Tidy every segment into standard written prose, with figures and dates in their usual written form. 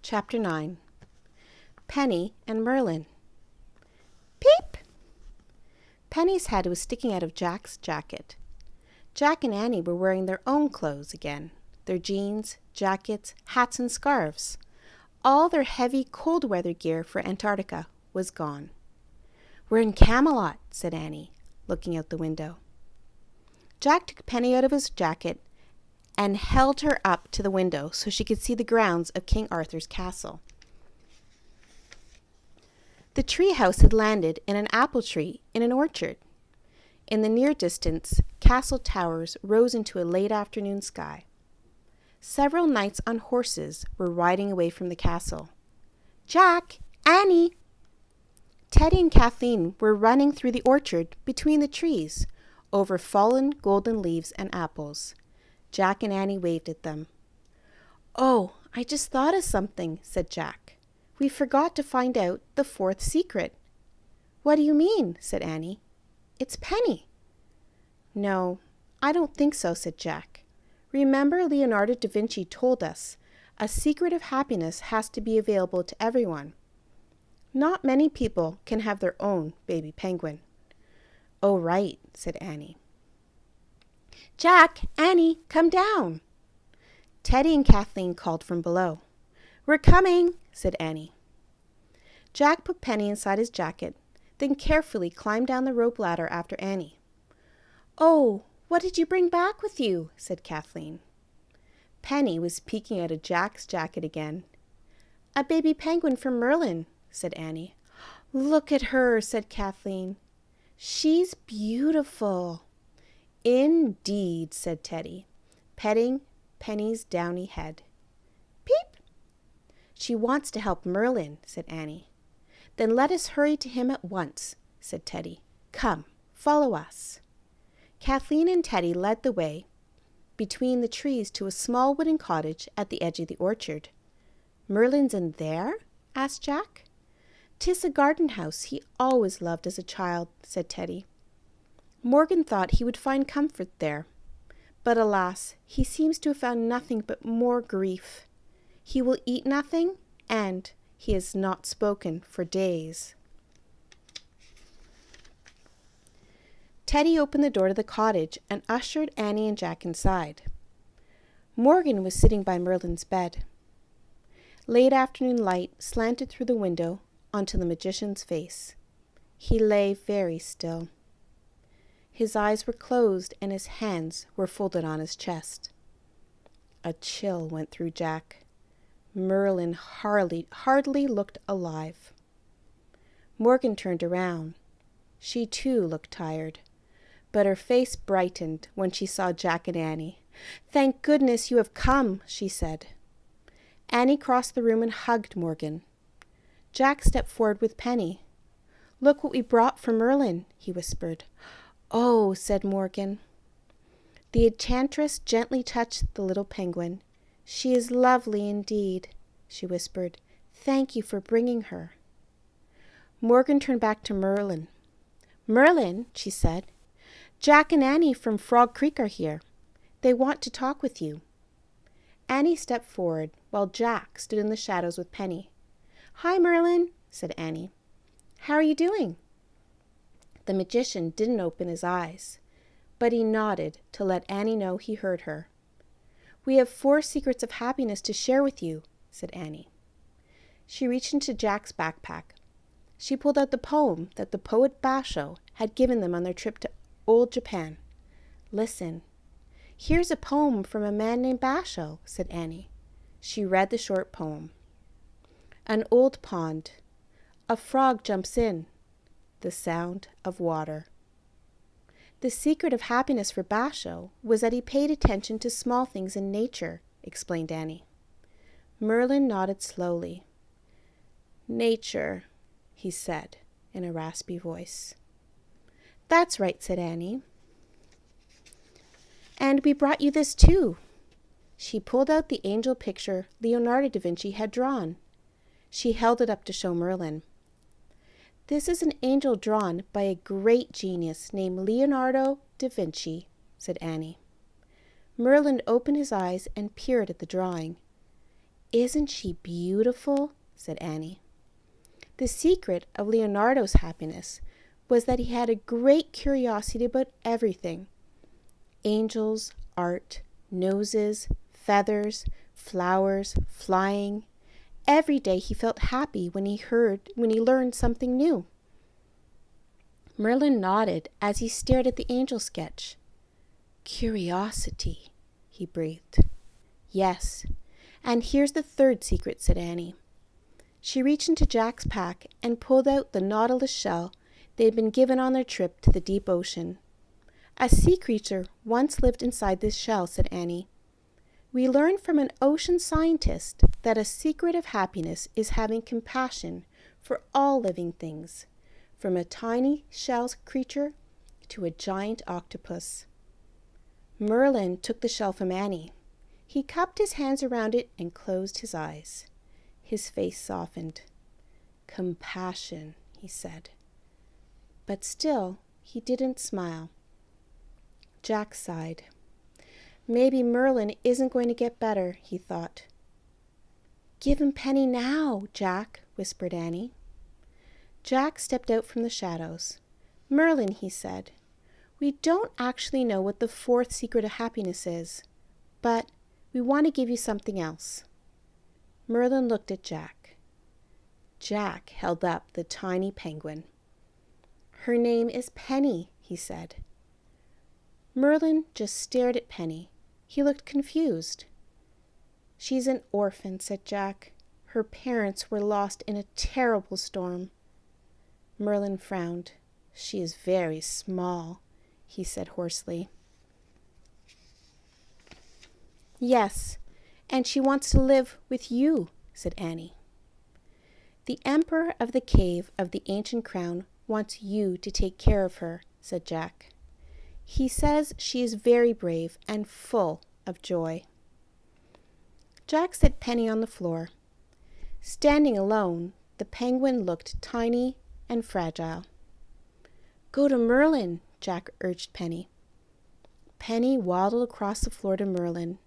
Chapter 9. Penny and Merlin. Peep! Penny's head was sticking out of Jack's jacket. Jack and Annie were wearing their own clothes again, their jeans, jackets, hats, and scarves. All their heavy cold weather gear for Antarctica was gone. "We're in Camelot," said Annie, looking out the window. Jack took Penny out of his jacket and held her up to the window so she could see the grounds of King Arthur's castle. The tree house had landed in an apple tree in an orchard. In the near distance, castle towers rose into a late afternoon sky. Several knights on horses were riding away from the castle. "Jack! Annie!" Teddy and Kathleen were running through the orchard between the trees, over fallen golden leaves and apples. Jack and Annie waved at them. "Oh, I just thought of something," said Jack. "We forgot to find out the fourth secret." "What do you mean?" said Annie. "It's Penny." "No, I don't think so," said Jack. "Remember, Leonardo da Vinci told us a secret of happiness has to be available to everyone. Not many people can have their own baby penguin." "Oh, right," said Annie. "Jack, Annie, come down." Teddy and Kathleen called from below. "We're coming," said Annie. Jack put Penny inside his jacket, then carefully climbed down the rope ladder after Annie. "Oh, what did you bring back with you?" said Kathleen. Penny was peeking out of Jack's jacket again. "A baby penguin from Merlin," said Annie. "Look at her," said Kathleen. "She's beautiful." "Indeed," said Teddy, petting Penny's downy head. "Peep!" "She wants to help Merlin," said Annie. "Then let us hurry to him at once," said Teddy. "Come, follow us." Kathleen and Teddy led the way between the trees to a small wooden cottage at the edge of the orchard. "Merlin's in there?" asked Jack. "'Tis a garden house he always loved as a child," said Teddy. "Morgan thought he would find comfort there. But alas, he seems to have found nothing but more grief. He will eat nothing, and he has not spoken for days." Teddy opened the door to the cottage and ushered Annie and Jack inside. Morgan was sitting by Merlin's bed. Late afternoon light slanted through the window onto the magician's face. He lay very still. His eyes were closed and his hands were folded on his chest. A chill went through Jack. Merlin hardly looked alive. Morgan turned around. She too looked tired, but her face brightened when she saw Jack and Annie. "Thank goodness you have come," she said. Annie crossed the room and hugged Morgan. Jack stepped forward with Penny. "Look what we brought for Merlin," he whispered. "Oh," said Morgan. The enchantress gently touched the little penguin. "She is lovely indeed," she whispered. "Thank you for bringing her." Morgan turned back to Merlin. "Merlin," she said, "Jack and Annie from Frog Creek are here. They want to talk with you." Annie stepped forward while Jack stood in the shadows with Penny. "Hi, Merlin," said Annie. "How are you doing?" The magician didn't open his eyes, but he nodded to let Annie know he heard her. "We have 4 secrets of happiness to share with you," said Annie. She reached into Jack's backpack. She pulled out the poem that the poet Basho had given them on their trip to old Japan. "Listen. Here's a poem from a man named Basho," said Annie. She read the short poem. "An old pond. A frog jumps in. The sound of water." The secret of happiness for Basho was that he paid attention to small things in nature, explained Annie. Merlin nodded slowly. "Nature," he said in a raspy voice. "That's right," said Annie. "And we brought you this too." She pulled out the angel picture Leonardo da Vinci had drawn. She held it up to show Merlin. "This is an angel drawn by a great genius named Leonardo da Vinci," said Annie. Merlin opened his eyes and peered at the drawing. "Isn't she beautiful?" said Annie. The secret of Leonardo's happiness was that he had a great curiosity about everything: angels, art, noses, feathers, flowers, flying. Every day he felt happy when he learned something new. Merlin nodded as he stared at the angel sketch. "Curiosity," he breathed. "Yes, and here's the third secret," said Annie. She reached into Jack's pack and pulled out the nautilus shell they had been given on their trip to the deep ocean. "A sea creature once lived inside this shell," said Annie. "We learned from an ocean scientist that a secret of happiness is having compassion for all living things, from a tiny shell creature to a giant octopus." Merlin took the shell from Annie. He cupped his hands around it and closed his eyes. His face softened. "Compassion," he said. But still, he didn't smile. Jack sighed. Maybe Merlin isn't going to get better, he thought. "Give him Penny now, Jack," whispered Annie. Jack stepped out from the shadows. "Merlin," he said, "we don't actually know what the fourth secret of happiness is, but we want to give you something else." Merlin looked at Jack. Jack held up the tiny penguin. "Her name is Penny," he said. Merlin just stared at Penny. He looked confused. "She's an orphan," said Jack. "Her parents were lost in a terrible storm." Merlin frowned. "She is very small," he said hoarsely. "Yes, and she wants to live with you," said Annie. "The Emperor of the Cave of the Ancient Crown wants you to take care of her," said Jack. "He says she is very brave and full of joy." Jack set Penny on the floor. Standing alone, the penguin looked tiny and fragile. "Go to Merlin," Jack urged Penny. Penny waddled across the floor to Merlin.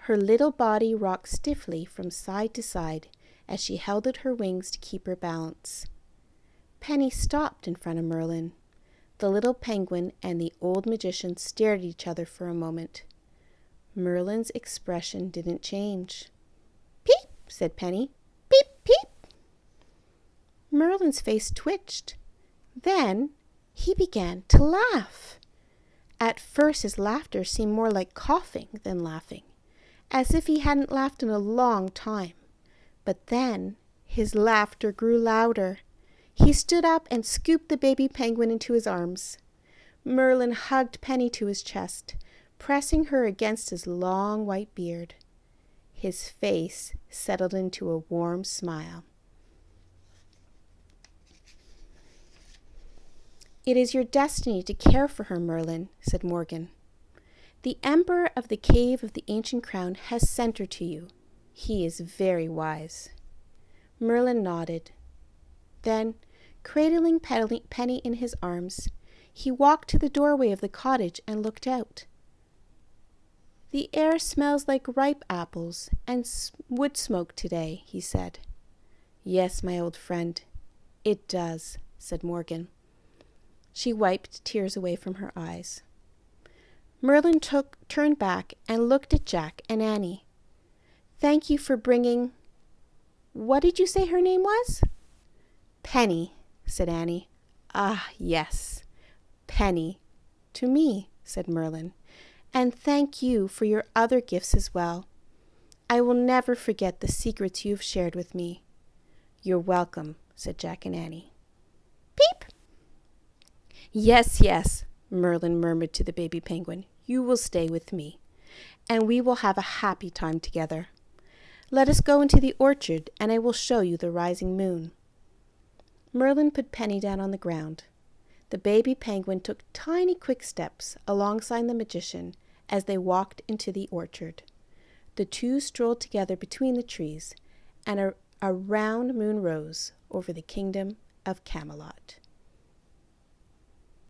Her little body rocked stiffly from side to side as she held out her wings to keep her balance. Penny stopped in front of Merlin. The little penguin and the old magician stared at each other for a moment. Merlin's expression didn't change. "Peep," said Penny. "Peep, peep." Merlin's face twitched. Then he began to laugh. At first his laughter seemed more like coughing than laughing, as if he hadn't laughed in a long time. But then his laughter grew louder. He stood up and scooped the baby penguin into his arms. Merlin hugged Penny to his chest, pressing her against his long white beard. His face settled into a warm smile. "It is your destiny to care for her, Merlin," said Morgan. "The Emperor of the Cave of the Ancient Crown has sent her to you. He is very wise." Merlin nodded. Then, cradling Penny in his arms, he walked to the doorway of the cottage and looked out. "The air smells like ripe apples and wood smoke today," he said. "Yes, my old friend, it does," said Morgan. She wiped tears away from her eyes. Merlin turned back and looked at Jack and Annie. "Thank you for bringing—" "What did you say her name was?" "Penny," said Annie. "Ah, yes, Penny." "To me," said Merlin. "And thank you for your other gifts as well. I will never forget the secrets you have shared with me." "You're welcome," said Jack and Annie. "Peep." "Yes, yes," Merlin murmured to the baby penguin. "You will stay with me, and we will have a happy time together. Let us go into the orchard, and I will show you the rising moon." Merlin put Penny down on the ground. The baby penguin took tiny quick steps alongside the magician as they walked into the orchard. The two strolled together between the trees, and a round moon rose over the kingdom of Camelot.